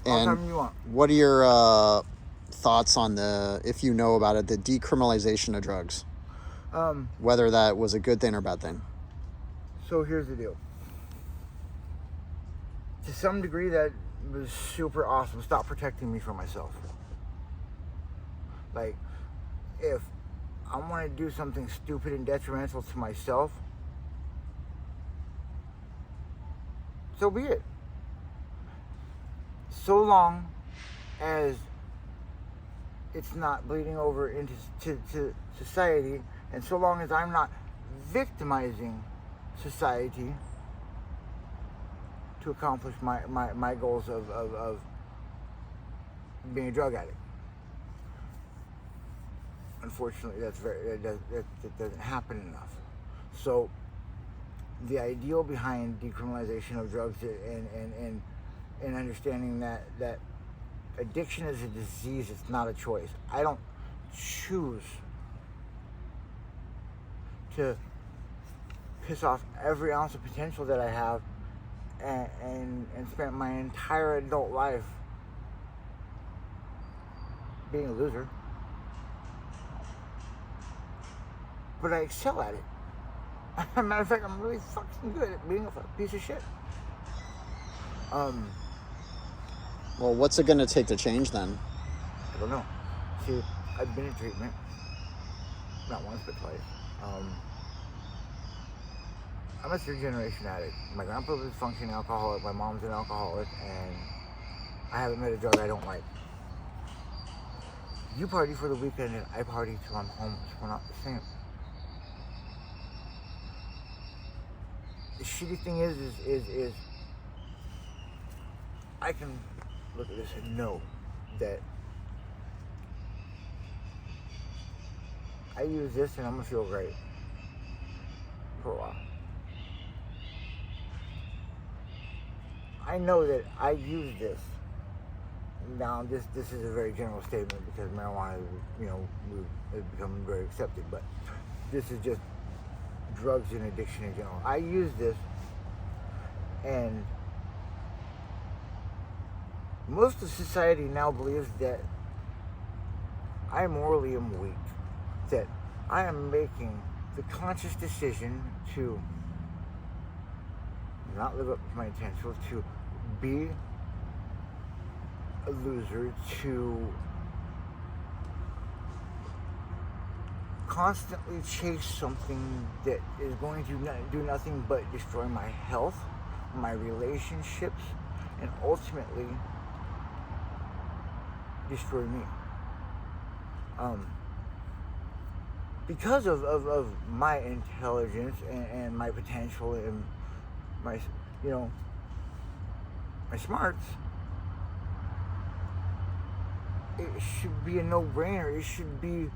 time you want. What are your thoughts on if you know about it, the decriminalization of drugs? Whether that was a good thing or bad thing. So here's the deal. To some degree, that was super awesome. Stop protecting me from myself. Like, if I want to do something stupid and detrimental to myself, so be it. So long as it's not bleeding over into society, and so long as I'm not victimizing society to accomplish my goals of being a drug addict. Unfortunately, that doesn't happen enough. So the ideal behind decriminalization of drugs and understanding that addiction is a disease, it's not a choice. I don't choose to piss off every ounce of potential that I have and spent my entire adult life being a loser. But I excel at it. As a matter of fact, I'm really fucking good at being a piece of shit. Well, what's it going to take to change then? I don't know. See, I've been in treatment. Not once, but twice. I'm a third-generation addict. My grandpa was a functioning alcoholic. My mom's an alcoholic. And I haven't met a drug I don't like. You party for the weekend and I party till I'm homeless. We're not the same. The shitty thing is I can look at this and know that I use this and I'm gonna feel great for a while. I know that I use this. Now this is a very general statement because marijuana, has become very accepted, but this is just drugs and addiction in general. I use this, and most of society now believes that I morally am weak, that I am making the conscious decision to not live up to my potential, to be a loser, to constantly chase something that is going to do nothing but destroy my health, my relationships, and ultimately destroy me. Because of my intelligence and my potential and my smarts, it should be a no-brainer. It should be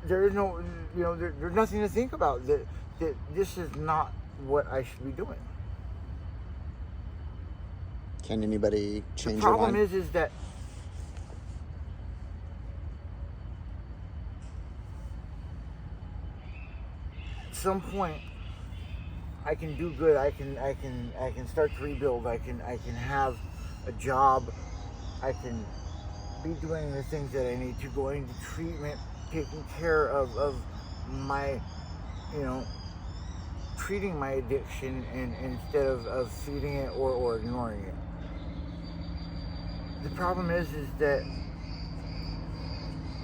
there's nothing to think about. That this is not what I should be doing. Can anybody change your mind? The problem is that at some point I can do good. I can start to rebuild. I can have a job. I can be doing the things that I need to, going to treatment, taking care of my, treating my addiction instead of feeding it or ignoring it. The problem is that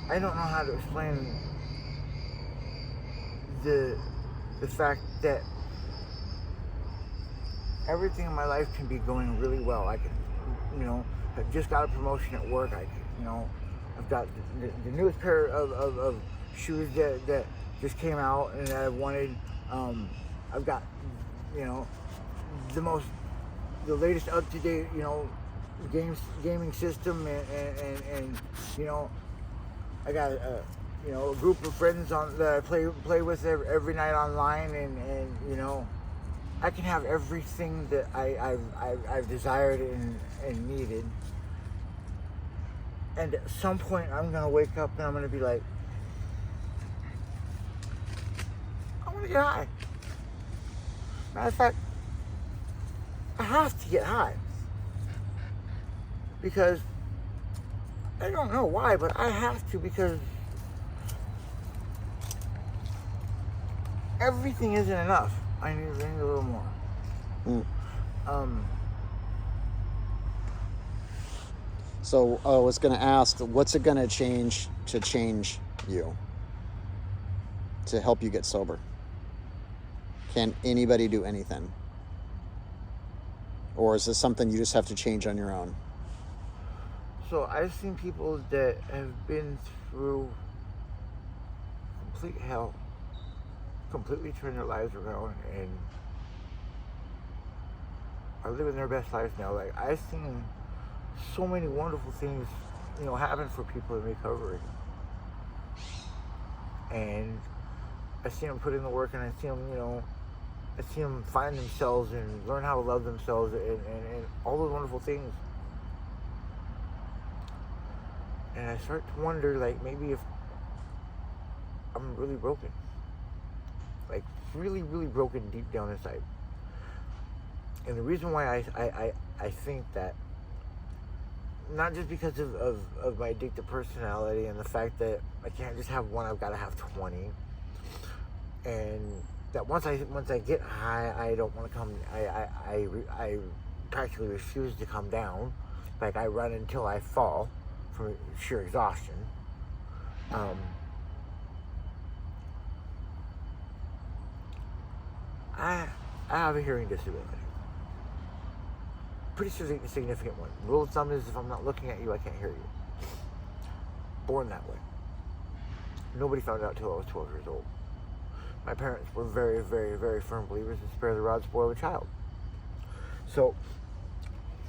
I don't know how to explain the fact that everything in my life can be going really well. I can, I've just got a promotion at work. I've got the newest pair of shoes that just came out and that I wanted. I've got, the latest up-to-date, gaming system and I got a group of friends that I play with every night online, and I can have everything that I've desired and needed. And at some point, I'm gonna wake up and I'm gonna be like, I want to get high. Matter of fact, I have to get high. Because I don't know why, but I have to, because everything isn't enough. I need a little more. So I was going to ask, what's it going to change you, to help you get sober? Can anybody do anything? Or is this something you just have to change on your own? So I've seen people that have been through complete hell, completely turned their lives around, and are living their best life now. Like, I've seen so many wonderful things, happen for people in recovery. And I see them put in the work, and I see them, find themselves and learn how to love themselves, and all those wonderful things. And I start to wonder, like, maybe if I'm really broken. Like, really, really broken deep down inside. And the reason why I think that, not just because of my addictive personality and the fact that I can't just have one, I've got to have 20. And that once I get high, I don't want to come, I practically refuse to come down. Like, I run until I fall from sheer exhaustion. I have a hearing disability. Pretty significant one. Rule of thumb is, if I'm not looking at you, I can't hear you. Born that way. Nobody found out till I was 12 years old. My parents were very, very, very firm believers in spare the rod, spoil the child. So,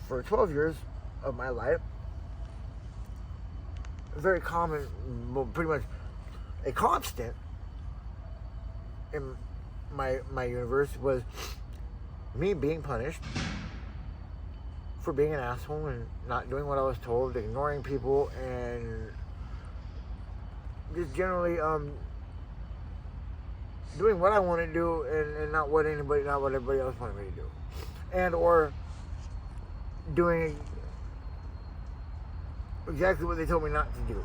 for 12 years of my life, very common, pretty much a constant in my universe was me being punished for being an asshole and not doing what I was told, ignoring people, and just generally doing what I want to do and not what everybody else wanted me to do, and or doing exactly what they told me not to do.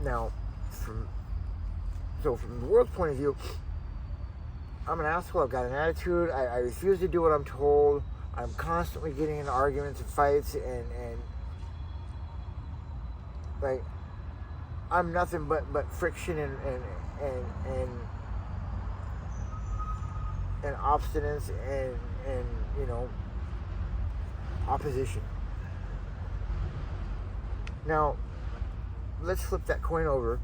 Now, from the world's point of view, I'm an asshole. I've got an attitude. I refuse to do what I'm told. I'm constantly getting into arguments and fights, and like, I'm nothing but friction and obstinance and opposition. Now, let's flip that coin over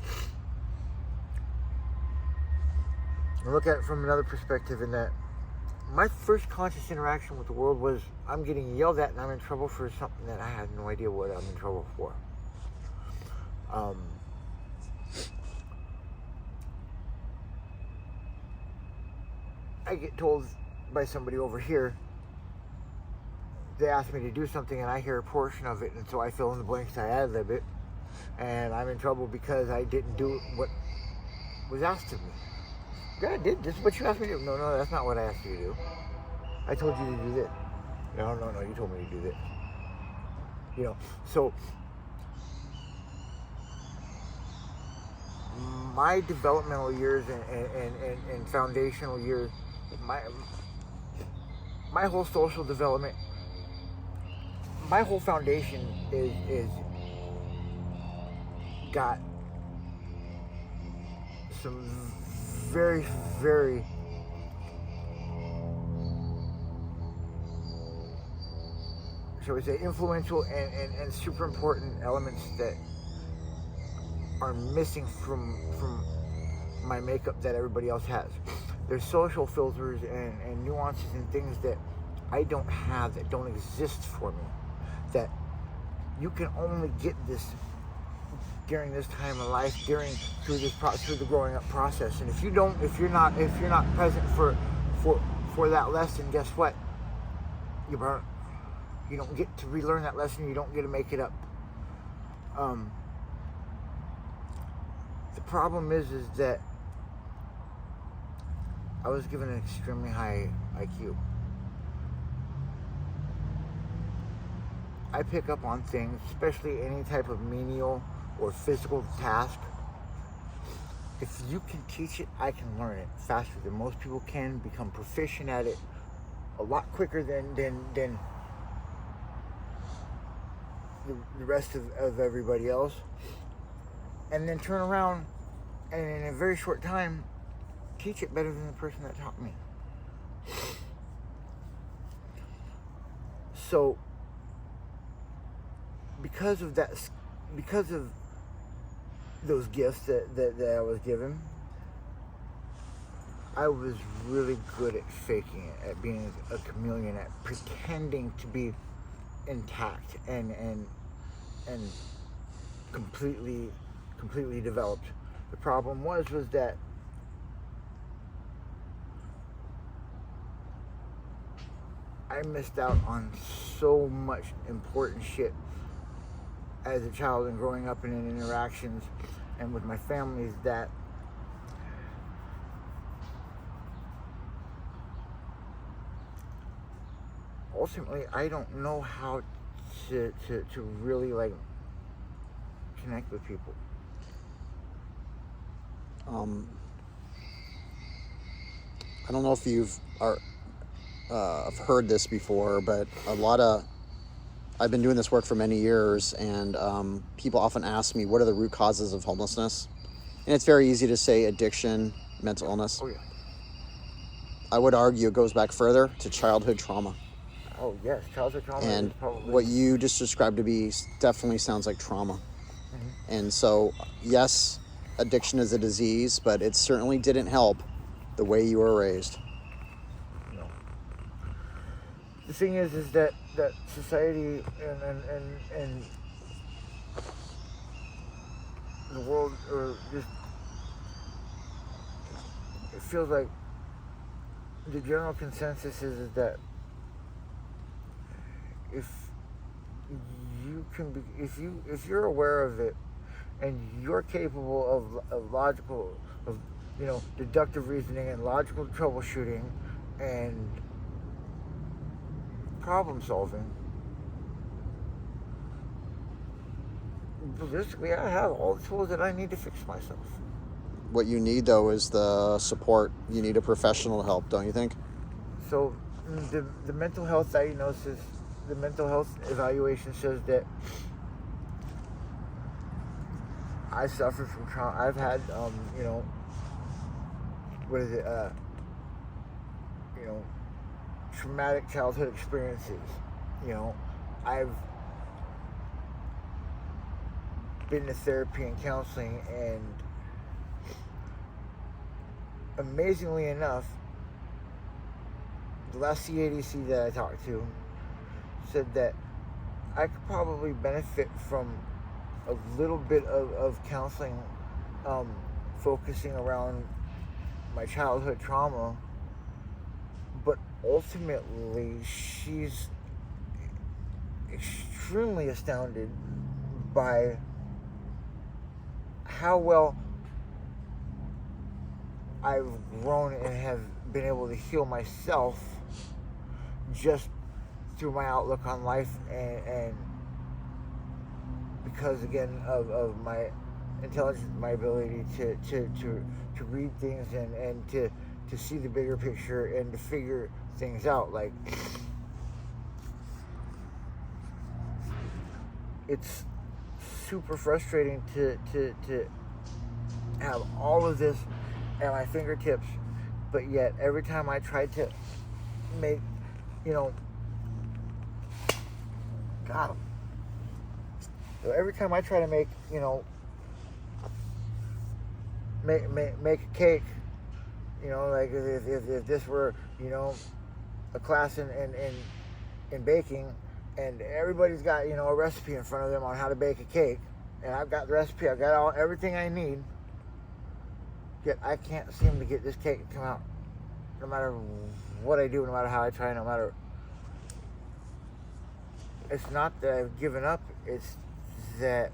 and look at it from another perspective, in that my first conscious interaction with the world was, I'm getting yelled at and I'm in trouble for something that I had no idea what I'm in trouble for. I get told by somebody over here, they ask me to do something and I hear a portion of it, and so I fill in the blanks, I ad-lib it, and I'm in trouble because I didn't do what was asked of me. Yeah, I did. This is what you asked me to do. No, that's not what I asked you to do. I told you to do this. No, you told me to do this. So my developmental years and foundational years, my whole social development, my whole foundation is got some very, very shall we say influential and super important elements that are missing from my makeup that everybody else has. There's social filters and nuances and things that I don't have, that don't exist for me, that you can only get this during this time of life, through the growing up process. And if you're not present for that lesson, guess what? You burn. You don't get to relearn that lesson. You don't get to make it up. The problem is that I was given an extremely high IQ. I pick up on things, especially any type of menial or physical task. If you can teach it, I can learn it faster than most people can, become proficient at it a lot quicker than the rest of everybody else. And then turn around and in a very short time teach it better than the person that taught me. So because of those gifts that I was given, I was really good at faking it, at being a chameleon, at pretending to be intact and completely developed. The problem was that I missed out on so much important shit as a child and growing up and in interactions and with my families that ultimately I don't know how to really like connect with people. I don't know if I've heard this before, but I've been doing this work for many years, and people often ask me, what are the root causes of homelessness? And it's very easy to say addiction, mental illness. Oh yeah. I would argue it goes back further to childhood trauma. Oh yes, childhood trauma And is probably... what you just described to be definitely sounds like trauma. Mm-hmm. And so, yes, addiction is a disease, but it certainly didn't help the way you were raised. No. The thing is that society and the world, or just, it feels like the general consensus is that if you're aware of it and you're capable of logical, of deductive reasoning and logical troubleshooting and problem solving, realistically, I have all the tools that I need to fix myself. What you need, though, is the support. You need a professional help, don't you think? So the mental health diagnosis, the mental health evaluation says that I suffer from trauma. I've had, traumatic childhood experiences. I've been to therapy and counseling, and amazingly enough, the last CADC that I talked to said that I could probably benefit from a little bit of counseling, focusing around my childhood trauma, but ultimately she's extremely astounded by how well I've grown and have been able to heal myself just through my outlook on life, and because again of my intelligence, my ability to read things and to see the bigger picture and to figure things out. Like, it's super frustrating to have all of this at my fingertips, but yet every time I try to make, got 'em. So every time I try to make, make a cake, like if this were, a class in baking, and everybody's got, a recipe in front of them on how to bake a cake, and I've got the recipe, I've got everything I need, yet I can't seem to get this cake to come out, no matter what I do, no matter how I try, no matter... It's not that I've given up, it's that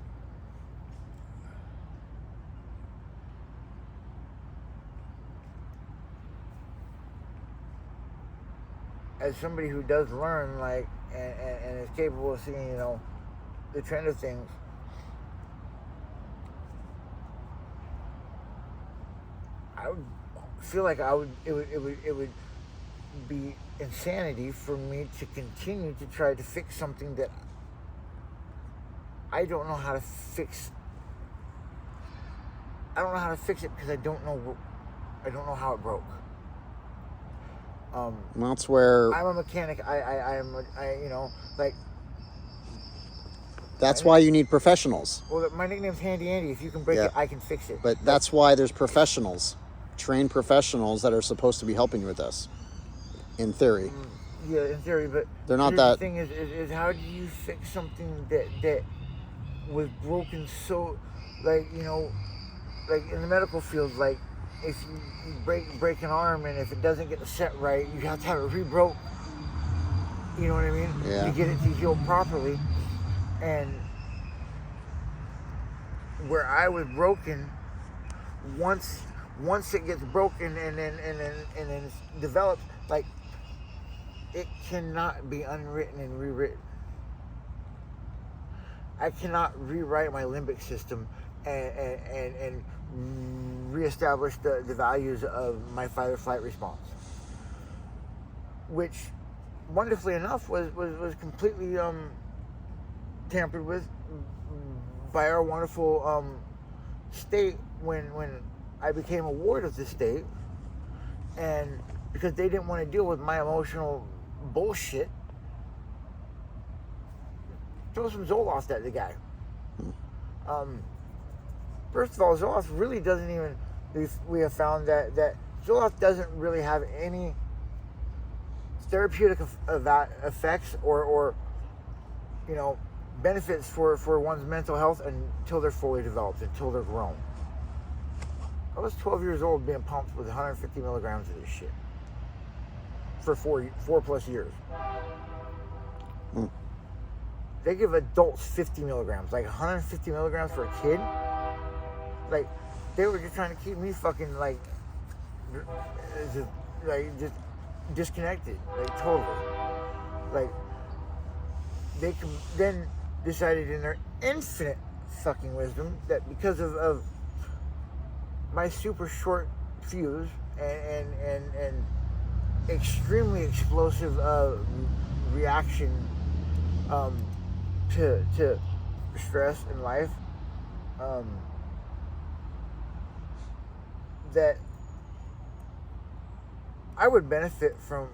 as somebody who does learn, like, and is capable of seeing, you know, the trend of things, I would feel like it would be insanity for me to continue to try to fix something that I don't know how to fix. I don't know how to fix it because I don't know how it broke. That's where I'm a mechanic. You know, like. That's why you need professionals. Well, my nickname's Handy Andy. If you can break it, I can fix it. But that's why there's professionals, trained professionals that are supposed to be helping you with this, in theory. Yeah, in theory, but they're not the thing is how do you fix something that was broken so, like, you know, like in the medical field, like if you break an arm and if it doesn't get set right, you have to have it re-broke. You know what I mean? Yeah. To get it to heal properly. And where I was broken, once it gets broken and then it's developed, like, it cannot be unwritten and rewritten. I cannot rewrite my limbic system and reestablish the values of my fight or flight response, which, wonderfully enough, was completely tampered with by our wonderful state when I became a ward of the state, and because they didn't want to deal with my emotional bullshit, throw some Zoloft at the guy. First of all, Zoloft really doesn't even, we have found that Zoloft doesn't really have any therapeutic effects or you know, benefits for one's mental health until they're fully developed, until they're grown. I was 12 years old being pumped with 150 milligrams of this shit for 4 plus years. They give adults 50 milligrams, like 150 milligrams for a kid. Like, they were just trying to keep me fucking like just disconnected, like totally. Like, they then decided in their infinite fucking wisdom that because of my super short fuse and extremely explosive reaction to stress in life, that I would benefit from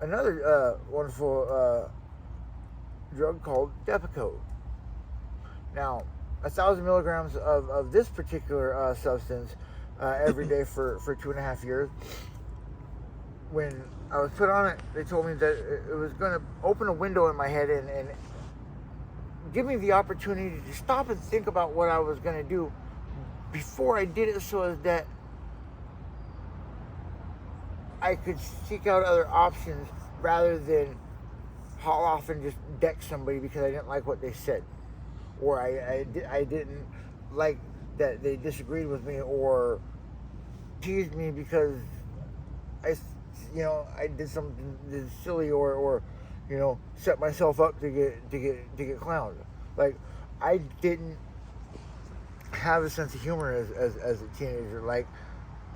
another wonderful drug called Depakote. Now, 1,000 milligrams of this particular substance every day for 2.5 years. When I was put on it, they told me that it was going to open a window in my head and give me the opportunity to stop and think about what I was going to do before I did it, so that I could seek out other options rather than haul off and just deck somebody because I didn't like what they said, or I didn't like that they disagreed with me or teased me because I did something silly or set myself up to get clowned. Like, I didn't have a sense of humor as a teenager. Like,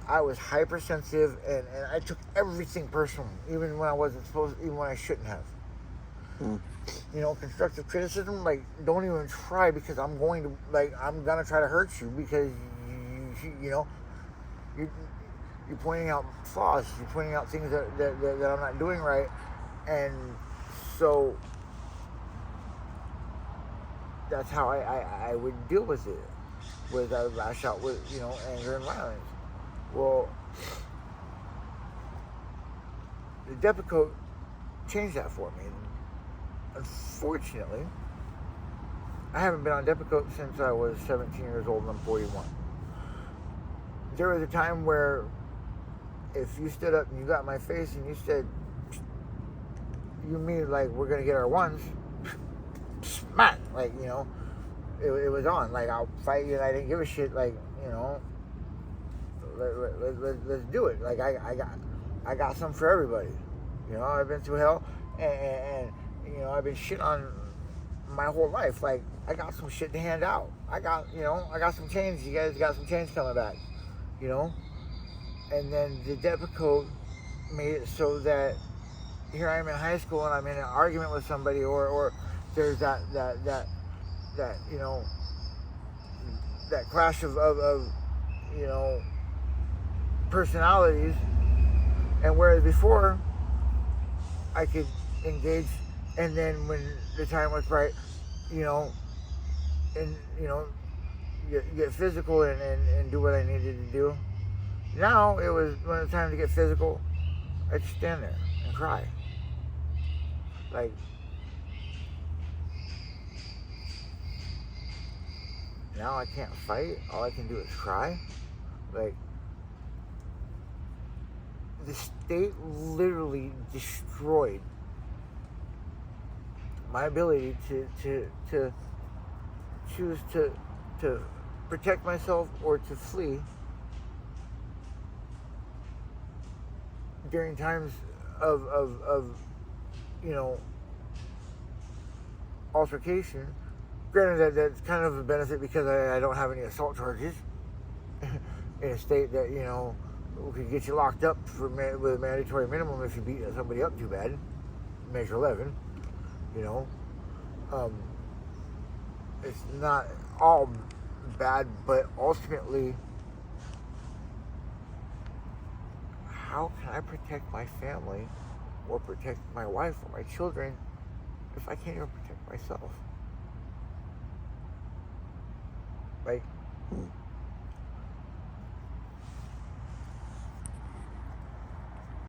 I was hypersensitive and I took everything personal, even when I wasn't supposed, even when I shouldn't have. Constructive criticism, like, don't even try, because I'm gonna try to hurt you because you're pointing out flaws, you're pointing out things that I'm not doing right, and so that's how I would deal with it. I would lash out with anger and violence. Well, the Depakote changed that for me. Unfortunately, I haven't been on Depakote since I was 17 years old and I'm 41. There was a time where if you stood up and you got in my face and you said, you mean like we're going to get our ones, smack, like, it was on. Like, I'll fight you and I didn't give a shit, like, let's do it. Like, I got something for everybody. You know, I've been through hell, and you know, I've been shit on my whole life. Like, I got some shit to hand out. I got some change. You guys got some change coming back. You know, and then the debit code made it so that here I am in high school and I'm in an argument with somebody, or there's that you know, that clash of you know, personalities, and whereas before I could engage, and then when the time was right, you know, and you know, get physical and do what I needed to do. Now it was when it was time to get physical, I'd stand there and cry. Like, now I can't fight. All I can do is cry. Like, the state literally destroyed my ability to choose to protect myself or to flee during times of you know, altercation. Granted, that's kind of a benefit because I don't have any assault charges in a state that, you know, could get you locked up with a mandatory minimum if you beat somebody up too bad. Measure 11, you know. It's not all bad, but ultimately, how can I protect my family or protect my wife or my children if I can't even protect myself? Like,